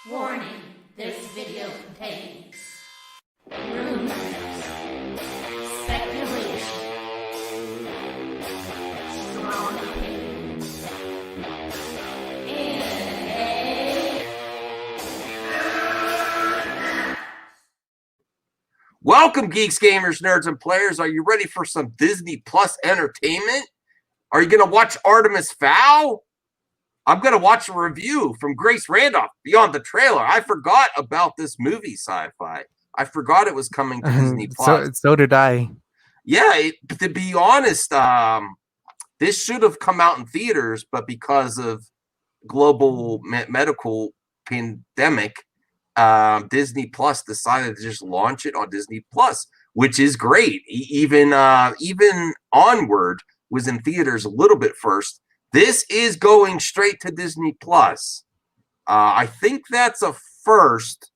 Warning, this video contains rumors, speculation, strong opinions, and Welcome, Geeks, Gamers, Nerds, and Players. Are you ready for some Disney Plus entertainment? Are you going to watch Artemis Fowl? I'm going to watch a review from Grace Randolph beyond the trailer. I forgot about this movie, Sci-Fi. I forgot it was coming to Disney Plus. So did I. Yeah, to be honest, this should have come out in theaters, but because of global medical pandemic, Disney Plus decided to just launch it on Disney Plus, which is great. Even Onward was in theaters a little bit first. This is going straight to Disney Plus. I think that's a first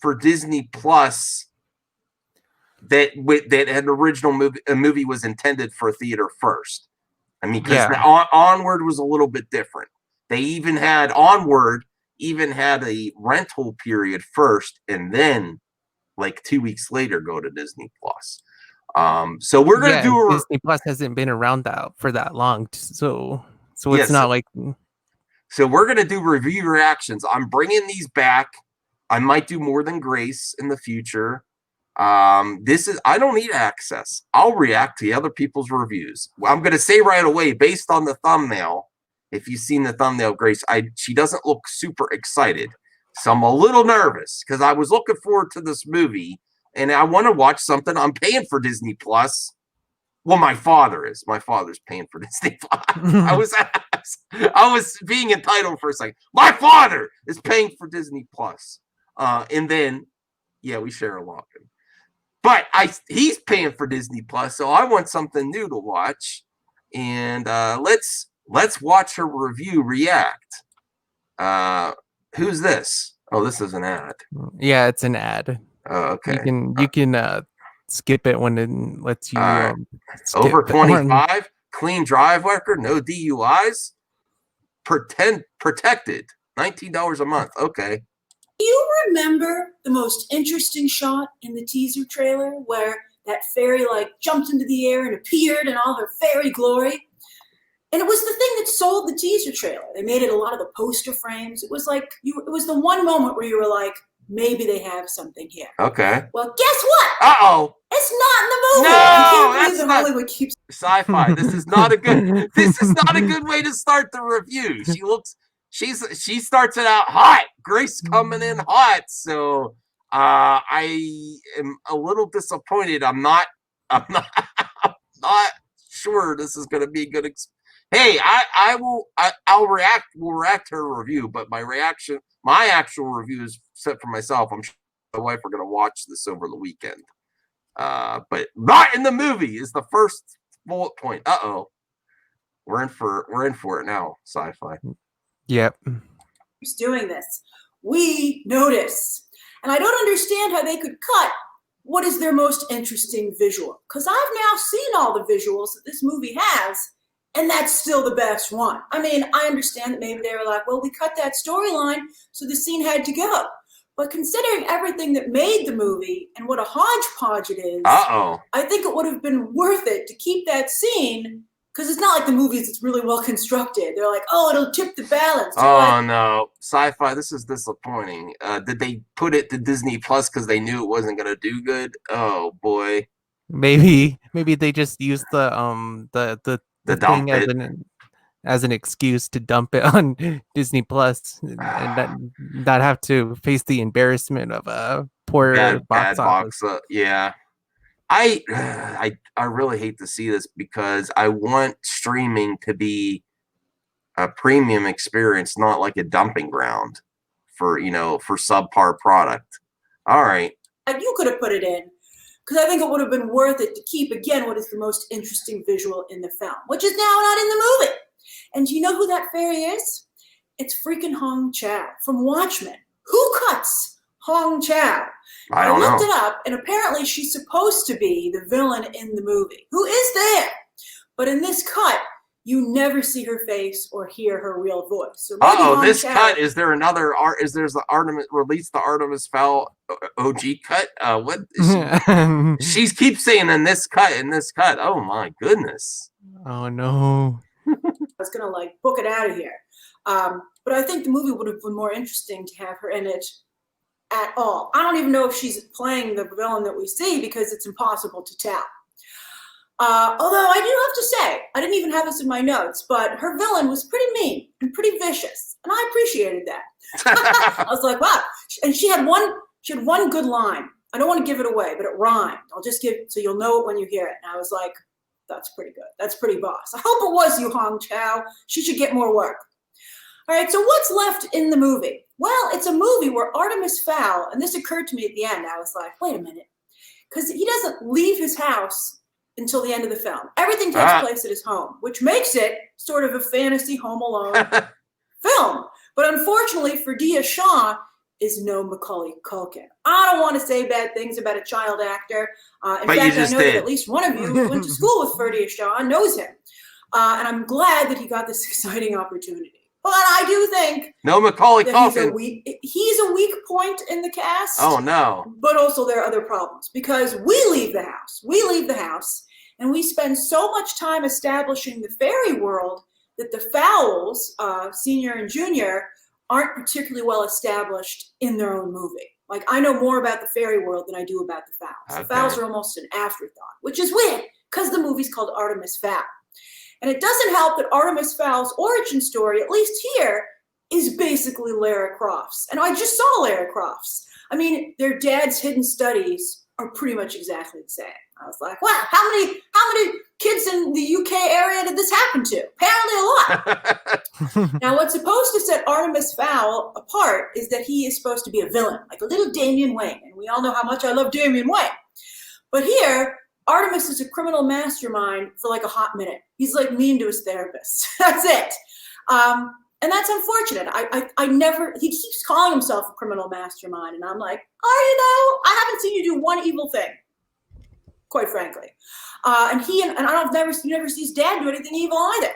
for Disney Plus that an original movie was intended for theater first. I mean, because Onward was a little bit different. They even had Onward had a rental period first, and then like 2 weeks later go to Disney Plus. So we're gonna do Disney Plus hasn't been around for that long, so it's not like. So we're gonna do review reactions. I'm bringing these back. I might do more than Grace in the future. I don't need access. I'll react to other people's reviews. I'm gonna say right away, based on the thumbnail. If you've seen the thumbnail, Grace, she doesn't look super excited. So I'm a little nervous because I was looking forward to this movie and I want to watch something. I'm paying for Disney Plus. Well, my father is. My father's paying for Disney Plus. I was being entitled for a second. My father is paying for Disney Plus. And then, we share a login. But he's paying for Disney Plus, so I want something new to watch. And let's watch her react. Who's this? Oh, this is an ad. Yeah, it's an ad. Oh, okay. You can skip it when it lets you. Over 25, clean drive record, no DUIs, protected, $19 a month. Okay. Do you remember the most interesting shot in the teaser trailer where that fairy jumped into the air and appeared in all her fairy glory? And it was the thing that sold the teaser trailer. They made it a lot of the poster frames. It was it was the one moment where you were like, maybe they have something here. Okay. Well, guess what? Uh-oh. It's not in the movie. No, that's not Hollywood keeps Sci-Fi. This is not a good way to start the review. She starts it out hot. Grace coming in hot. So I am a little disappointed. I'm not sure this is gonna be a good Hey, I'll react. We'll react to her review, but my actual review is set for myself. I'm sure my wife are gonna watch this over the weekend. But not in the movie is the first bullet point. Uh-oh. We're in for it now, Sci-Fi. Yep. keeps doing this. We notice. And I don't understand how they could cut what is their most interesting visual. Because I've now seen all the visuals that this movie has, and that's still the best one. I mean, I understand that maybe they were like, well, we cut that storyline, so the scene had to go. But considering everything that made the movie and what a hodgepodge it is, I think it would have been worth it to keep that scene, because it's not like the movies that's really well constructed. They're like, oh, it'll tip the balance. No. Sci-Fi, this is disappointing. Did they put it to Disney Plus because they knew it wasn't going to do good? Oh, boy. Maybe they just used the thing as an excuse to dump it on Disney Plus and not have to face the embarrassment of a poor box office. Yeah, I really hate to see this because I want streaming to be a premium experience, not like a dumping ground for subpar product. All right, you could have put it in. Because I think it would have been worth it to keep, again, what is the most interesting visual in the film, which is now not in the movie. And do you know who that fairy is? It's freaking Hong Chow from Watchmen. Who cuts Hong Chow? I don't know. I looked it up, and apparently she's supposed to be the villain in the movie, who is there. But in this cut, you never see her face or hear her real voice. So maybe Oh, Hong this Chow, cut, is there another art? Is there's the Artemis release the Artemis Fowl OG cut? What is she keeps saying in this cut, Oh my goodness. Oh no. I was gonna like book it out of here. But I think the movie would have been more interesting to have her in it at all. I don't even know if she's playing the villain that we see because it's impossible to tell. Although I do have to say, I didn't even have this in my notes, but her villain was pretty mean and pretty vicious, and I appreciated that. I was like, wow. And she had one good line. I don't want to give it away, but it rhymed. I'll just give it so you'll know it when you hear it. And I was like, that's pretty good. That's pretty boss. I hope it was you, Hong Chow. She should get more work. All right, so what's left in the movie? Well, it's a movie where Artemis Fowl, and this occurred to me at the end, I was like, wait a minute, because he doesn't leave his house until the end of the film. Everything takes place at his home, which makes it sort of a fantasy Home Alone film. But unfortunately for Dia Shaw is no Macaulay Culkin. I don't want to say bad things about a child actor. In fact, I know that at least one of you who went to school with Dia Shaw knows him. And I'm glad that he got this exciting opportunity. But I do think no Macaulay Culkin. He's a weak point in the cast. Oh no! But also there are other problems because we leave the house, and we spend so much time establishing the fairy world that the Fowls, senior and junior, aren't particularly well established in their own movie. Like I know more about the fairy world than I do about the Fowls. Okay. The Fowls are almost an afterthought, which is weird because the movie's called Artemis Fowl. And it doesn't help that Artemis Fowl's origin story, at least here, is basically Lara Croft's. And I just saw Lara Croft's. I mean, their dad's hidden studies are pretty much exactly the same. I was like, wow, how many kids in the UK area did this happen to? Apparently a lot. Now, what's supposed to set Artemis Fowl apart is that he is supposed to be a villain, like a little Damian Wayne. And we all know how much I love Damian Wayne. But here, Artemis is a criminal mastermind for like a hot minute. He's like mean to his therapist. That's it. And that's unfortunate. He keeps calling himself a criminal mastermind. And I'm like, are you though? I haven't seen you do one evil thing, quite frankly. And you never see his dad do anything evil either.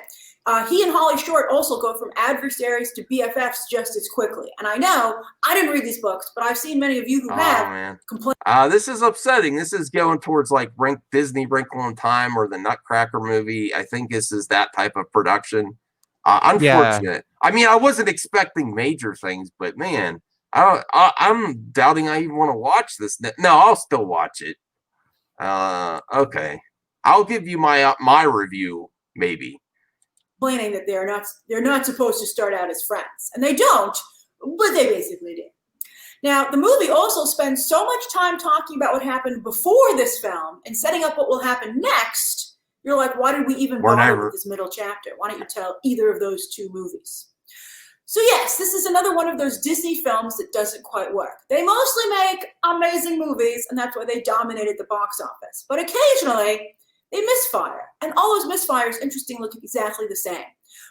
He and Holly Short also go from adversaries to BFFs just as quickly. And I know I didn't read these books, but I've seen many of you who have complained. This is upsetting. This is going towards like Disney Wrinkle in Time or the Nutcracker movie. I think this is that type of production. Unfortunate. Yeah. I mean, I wasn't expecting major things, but man, I'm doubting I even want to watch this. No, I'll still watch it. Okay, I'll give you my review maybe. Complaining that they're not supposed to start out as friends, and they don't, but they basically do. Now, the movie also spends so much time talking about what happened before this film and setting up what will happen next. You're like, why did we even bother with this middle chapter? Why don't you tell either of those two movies? So yes, this is another one of those Disney films that doesn't quite work. They mostly make amazing movies, and that's why they dominated the box office. But occasionally, they misfire. And all those misfires, interesting, look exactly the same.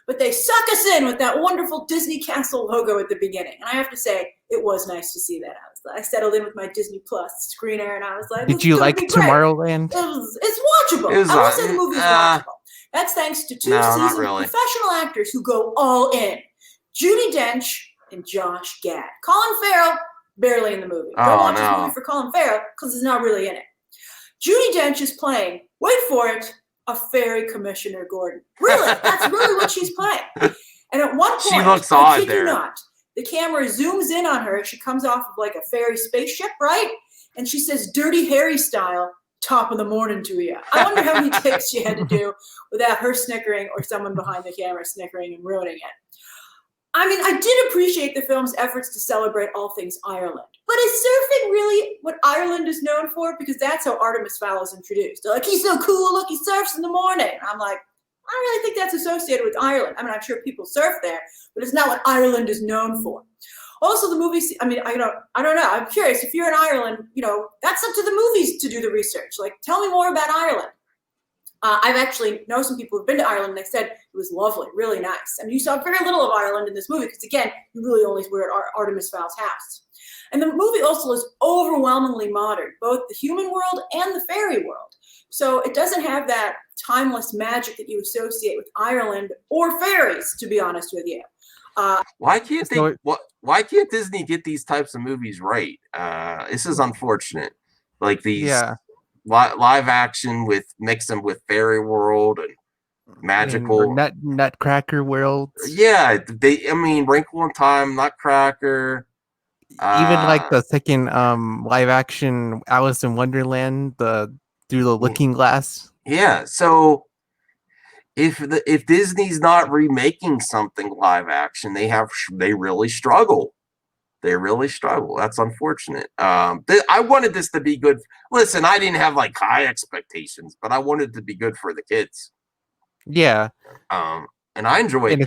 But they suck us in with that wonderful Disney Castle logo at the beginning. And I have to say, it was nice to see that. I settled in with my Disney Plus screener, and I was like, did you like Tomorrowland? It's watchable. I will say the movie's watchable. That's thanks to two seasoned professional actors who go all in. Judi Dench and Josh Gad. Colin Farrell, barely in the movie. Don't watch this movie for Colin Farrell, because he's not really in it. Judi Dench is playing, wait for it, a fairy Commissioner Gordon. Really, that's really what she's playing. And at one point, she looks odd there. Not, the camera zooms in on her. She comes off of like a fairy spaceship, right? And she says, "Dirty Harry style, top of the morning to you." I wonder how many takes she had to do without her snickering or someone behind the camera snickering and ruining it. I mean, I did appreciate the film's efforts to celebrate all things Ireland. But is surfing really what Ireland is known for? Because that's how Artemis Fowl is introduced. They're like, he's so cool, look, he surfs in the morning. And I'm like, I don't really think that's associated with Ireland. I mean, I'm sure people surf there, but it's not what Ireland is known for. Also, the movie, I mean, I don't know. I'm curious, if you're in Ireland, that's up to the movies to do the research. Like, tell me more about Ireland. I've actually know some people who've been to Ireland, and they said it was lovely, really nice. And you saw very little of Ireland in this movie because, again, you really only were at Artemis Fowl's house. And the movie also is overwhelmingly modern, both the human world and the fairy world. So it doesn't have that timeless magic that you associate with Ireland or fairies, to be honest with you. Why can't Disney get these types of movies right? This is unfortunate. Like these live action with mix them with fairy world and magical Nutcracker worlds. Yeah, I mean, Wrinkle in Time, Nutcracker. Even like the second live action Alice in Wonderland, through the looking glass. Yeah, so if Disney's not remaking something live action, they really struggle. They really struggle. That's unfortunate. I wanted this to be good. Listen, I didn't have like high expectations, but I wanted it to be good for the kids. Yeah. And I enjoy it. And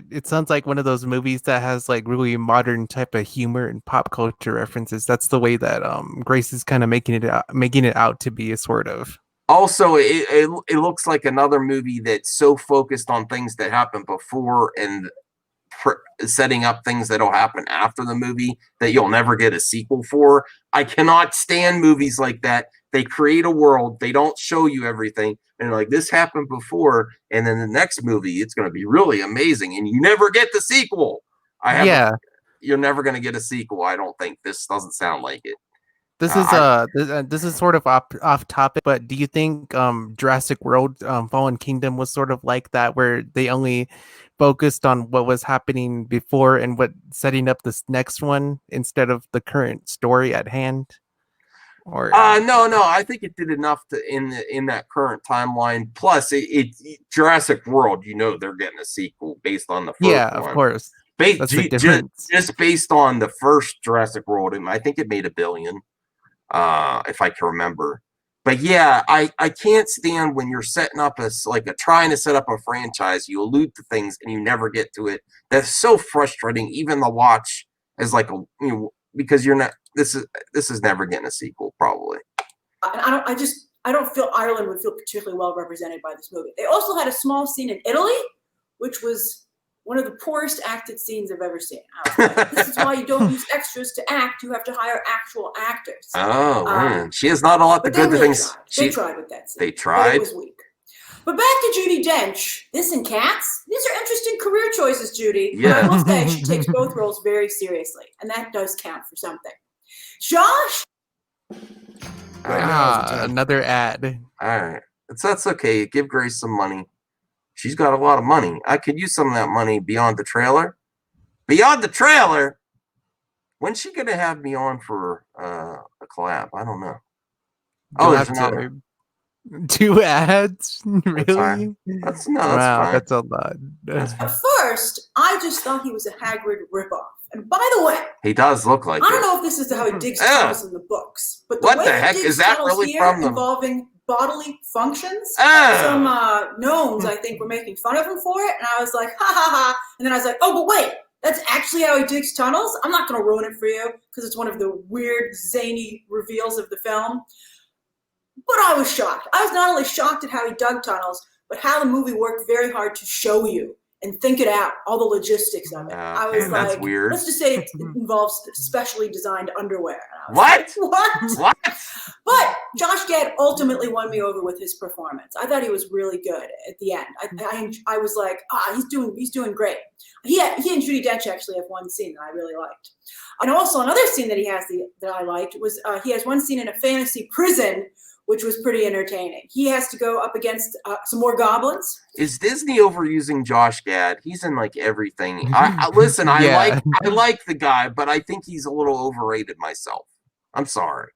it sounds like one of those movies that has like really modern type of humor and pop culture references. That's the way that Grace is kind of making it out to be, a sort of. Also, it looks like another movie that's so focused on things that happened before and setting up things that'll happen after the movie that you'll never get a sequel for. I cannot stand movies like that. They create a world, they don't show you everything, and like, this happened before, and then the next movie it's going to be really amazing, and you never get the sequel. You're never going to get a sequel. I don't think. This doesn't sound like it. This is sort of off topic, but do you think Jurassic World Fallen Kingdom was sort of like that, where they only focused on what was happening before and what setting up this next one instead of the current story at hand? Or no, I think it did enough to in that current timeline. Plus, it Jurassic World, they're getting a sequel based on the first one. Yeah, of course. That's the difference. Just based on the first Jurassic World, I think it made $1 billion. If I can remember. But yeah, I can't stand when you're setting up trying to set up a franchise, you allude to things and you never get to it. That's so frustrating, even to watch as because you're not, this is never getting a sequel, probably. I don't feel Ireland would feel particularly well represented by this movie. They also had a small scene in Italy, which was one of the poorest acted scenes I've ever seen. I was like, this is why you don't use extras to act. You have to hire actual actors. Oh, man. She has not a lot of good things. They tried with that scene. They tried. But it was weak. But back to Judi Dench. This and Cats. These are interesting career choices, Judy. Yeah. But I will say she takes both roles very seriously. And that does count for something. Josh? Another ad. All right. That's okay. Give Grace some money. She's got a lot of money. I could use some of that money beyond the trailer. Beyond the trailer? When's she going to have me on for a collab? I don't know. There's another. 2 ads? Really? That's fine. That's a lot. At first, I just thought he was a Hagrid ripoff. And by the way, he does look like I don't know if this is how he digs tunnels in the books, but the way heck he digs is that tunnels really here from them? Involving bodily functions. Some gnomes, I think, were making fun of him for it, and I was like, ha ha ha. And then I was like, oh, but wait, that's actually how he digs tunnels? I'm not going to ruin it for you because it's one of the weird, zany reveals of the film. But I was shocked. I was not only shocked at how he dug tunnels, but how the movie worked very hard to show you and think it out, all the logistics of it. I was like, that's weird. Let's just say it involves specially designed underwear. What? What? But Josh Gad ultimately won me over with his performance. I thought he was really good at the end. I was like, he's doing great. He and Judi Dench actually have one scene that I really liked. And also another scene that he has that I liked was he has one scene in a fantasy prison, which was pretty entertaining. He has to go up against some more goblins. Is Disney overusing Josh Gad? He's in like everything. Listen, I like the guy, but I think he's a little overrated myself. I'm sorry.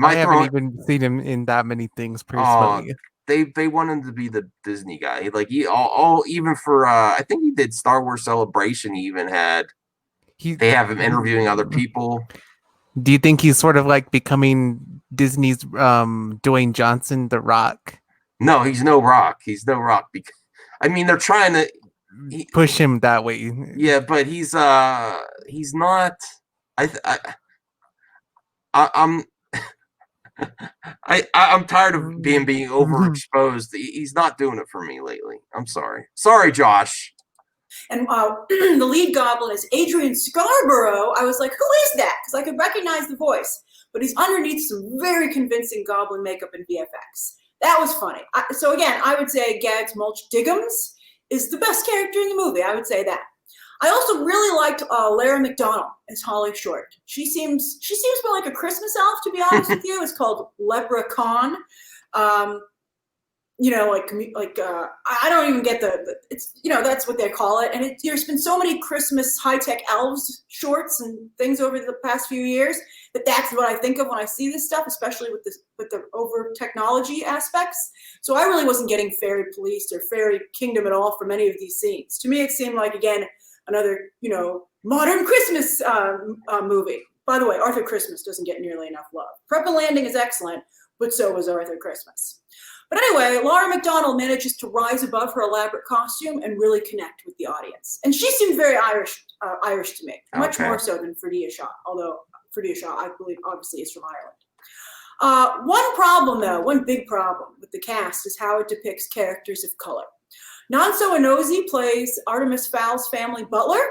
I haven't even seen him in that many things personally. They want him to be the Disney guy. Like even for I think he did Star Wars Celebration. He even had. They have him interviewing other people. Do you think he's sort of like becoming Disney's Dwayne Johnson, The Rock? No, he's no Rock. He's no Rock. Because they're trying to push him that way. Yeah, but he's not. I'm I'm tired of being overexposed. He's not doing it for me lately. I'm sorry. Sorry, Josh. And the lead goblin is Adrian Scarborough. I was like, who is that? Because I could recognize the voice, but he's underneath some very convincing goblin makeup and VFX. That was funny. So again, I would say Gags Mulch Diggums is the best character in the movie. I would say that. I also really liked Lara McDonald as Holly Short. She seems more like a Christmas elf, to be honest with you. It's called Leprechaun. You know, I don't even get it's, you know, that's what they call it. And there's been so many Christmas high-tech elves shorts and things over the past few years that's what I think of when I see this stuff, especially with the over technology aspects. So I really wasn't getting fairy police or fairy kingdom at all from any of these scenes. To me, it seemed like, again, another, you know, modern Christmas movie. By the way, Arthur Christmas doesn't get nearly enough love. Prep and Landing is excellent, but so was Arthur Christmas. But anyway, Lara McDonald manages to rise above her elaborate costume and really connect with the audience. And she seemed very Irish to me, much more so than Ferdia Shaw, although Ferdia Shaw, I believe, obviously is from Ireland. One problem, though, one big problem with the cast is how it depicts characters of color. Nonso Anozie plays Artemis Fowl's family butler,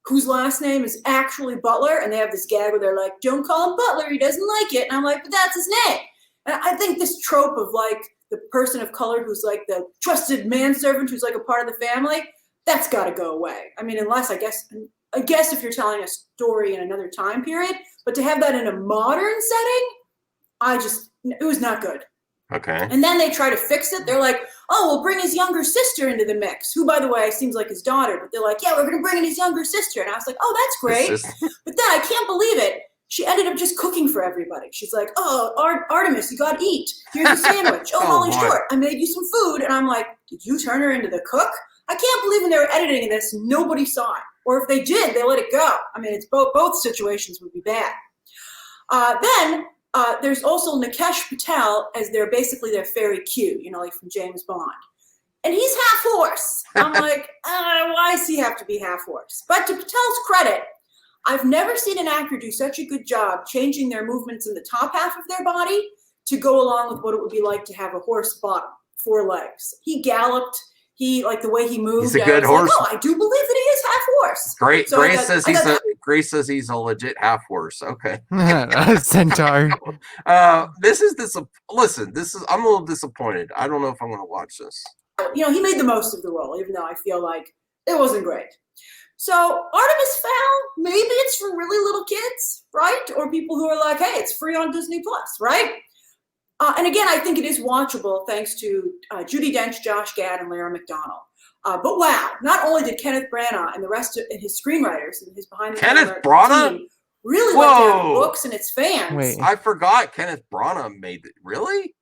whose last name is actually Butler, and they have this gag where they're like, don't call him Butler, he doesn't like it. And I'm like, but that's his name. And I think this trope of like the person of color who's like the trusted manservant who's like a part of the family, that's got to go away. I mean, unless I guess if you're telling a story in another time period, but to have that in a modern setting, it was not good. Okay. And then they try to fix it. They're like, oh, we'll bring his younger sister into the mix, who, by the way, seems like his daughter. But they're like, yeah, we're going to bring in his younger sister. And I was like, oh, that's great. But then I can't believe it. She ended up just cooking for everybody. She's like, oh, Artemis, you got to eat. Here's a sandwich. Oh, Holly Short, I made you some food. And I'm like, did you turn her into the cook? I can't believe when they were editing this, nobody saw it. Or if they did, they let it go. I mean, it's both situations would be bad. Then there's also Nikesh Patel as basically their fairy Q, you know, like from James Bond. And he's half horse. I'm like, why does he have to be half horse? But to Patel's credit, I've never seen an actor do such a good job changing their movements in the top half of their body to go along with what it would be like to have a horse bottom, 4 legs. He galloped. Like the way he moved. He's a good horse. Like, I do believe that he is half horse. Great. So Grace says he's a legit half horse. Okay. Centaur. I'm a little disappointed. I don't know if I'm going to watch this. You know, he made the most of the role, even though I feel like it wasn't great. So Artemis Fowl, maybe it's for really little kids, right? Or people who are like, hey, it's free on Disney Plus, right? And again, I think it is watchable thanks to Judi Dench, Josh Gad, and Lara McDonald. But wow, not only did Kenneth Branagh and the rest of his screenwriters and his behind-the-camera team really went down the books and its fans. Wait. I forgot Kenneth Branagh made it. Really?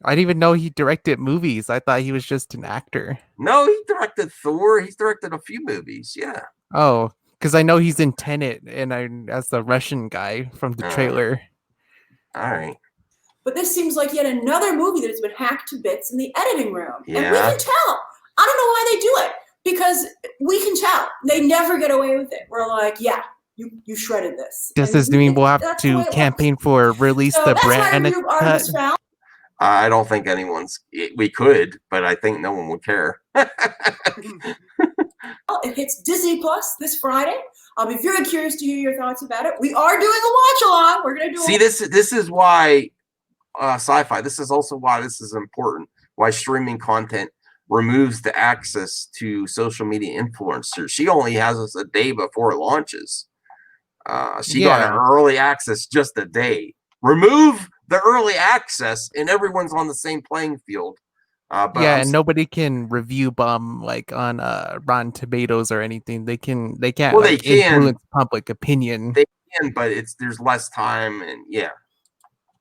I didn't even know he directed movies. I thought he was just an actor. No, he directed Thor. He's directed a few movies. Yeah. Oh, because I know he's in Tenet, and as the Russian guy from the trailer. All right. But this seems like yet another movie that has been hacked to bits in the editing room. Yeah. And we can tell. I don't know why they do it. Because we can tell. They never get away with it. We're like, yeah, you shredded this. Does this mean we'll have to campaign for release the brand cut? I don't think we could, but I think no one would care. It hits Disney Plus this Friday. I'll be very curious to hear your thoughts about it. We are doing a watch along. We're going to do this is why sci-fi. This is also why this is important. Why streaming content removes the access to social media influencers. She only has us a day before it launches. She got an early access just a day. Remove the early access, and everyone's on the same playing field. And nobody can review bomb like on Rotten Tomatoes or anything. They can't. Well, they can influence public opinion. They can, but there's less time, and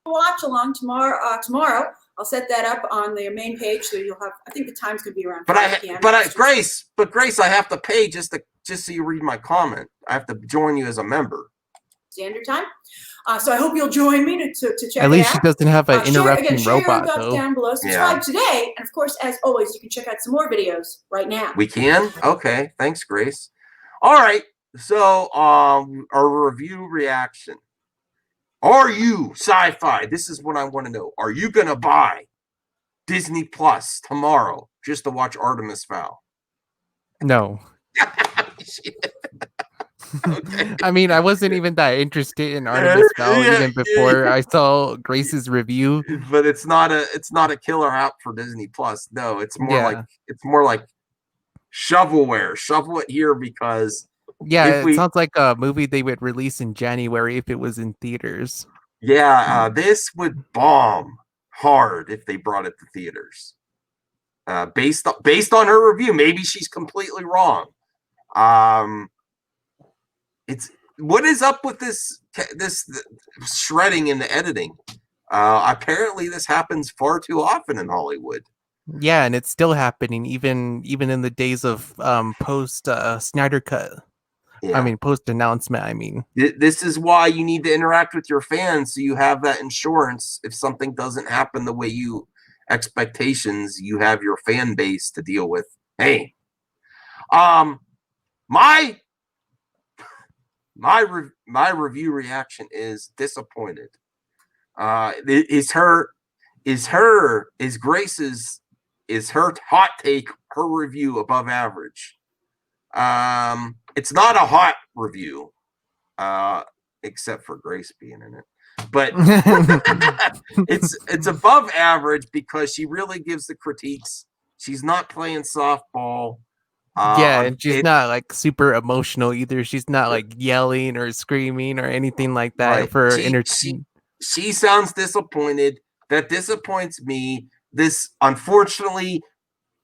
watch along tomorrow. I'll set that up on the main page, so you'll have. I think the time's gonna be around. Grace, I have to pay just so you read my comment. I have to join you as a member. Standard time. So I hope you'll join me to check it out. At least she doesn't have an interrupting robot, though. Down below. Subscribe today, and of course, as always, you can check out some more videos right now. We can? Okay, thanks, Grace. All right, so our review reaction. Are you sci-fi? This is what I want to know. Are you gonna buy Disney Plus tomorrow just to watch Artemis Fowl? No. Okay. I mean, I wasn't even that interested in Artemis Fowl even before I saw Grace's review. But it's not a killer app for Disney Plus. No, it's more like shovelware. Shovel it here because it sounds like a movie they would release in January if it was in theaters. Yeah, this would bomb hard if they brought it to theaters. Based on her review, maybe she's completely wrong. It's what is up with this shredding and the editing? Apparently, this happens far too often in Hollywood. Yeah, and it's still happening even in the days of post Snyder Cut. Yeah. I mean, post announcement. I mean, this is why you need to interact with your fans so you have that insurance. If something doesn't happen the way you expectations, you have your fan base to deal with. Hey, my review reaction is disappointed. Is Grace's hot take, her review above average? It's not a hot review, except for Grace being in it. But it's above average because she really gives the critiques. She's not playing softball. And she's not like super emotional either. She's not like yelling or screaming or anything like that for entertainment. She sounds disappointed. That disappoints me. Unfortunately,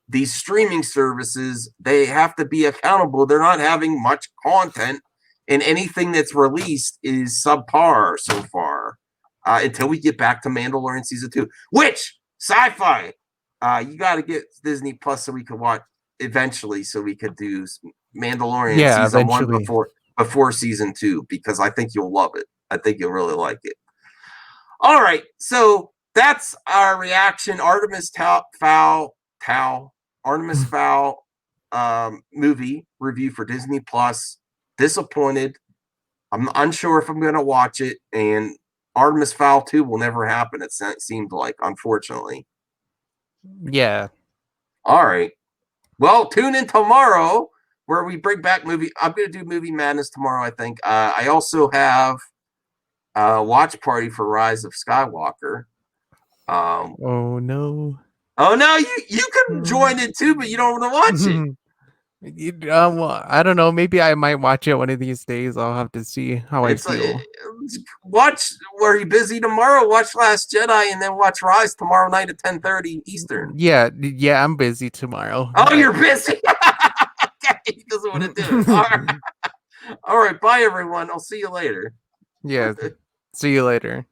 these streaming services, they have to be accountable. They're not having much content, and anything that's released is subpar so far. Until we get back to Mandalorian season 2, which sci-fi, you got to get Disney Plus so we can watch eventually, so we could do Mandalorian season eventually. 1 before season 2, because I think you'll love it. I think you'll really like it. All right, so that's our reaction. Artemis Fowl movie review for Disney Plus. Disappointed. I'm unsure if I'm going to watch it, and Artemis Fowl 2 will never happen. It seemed like, unfortunately. Yeah. All right. Well, tune in tomorrow where we bring back movie. I'm going to do Movie Madness tomorrow, I think. I also have a watch party for Rise of Skywalker. Oh no! You can join it too, but you don't want to watch it. I don't know. Maybe I might watch it one of these days. I'll have to see how I feel. Watch. Were you busy tomorrow? Watch Last Jedi and then watch Rise tomorrow night at 10:30 Eastern. Yeah, I'm busy tomorrow. Oh, you're busy. Okay, he doesn't want to do it. All right. Bye, everyone. I'll see you later. Yeah. See you later.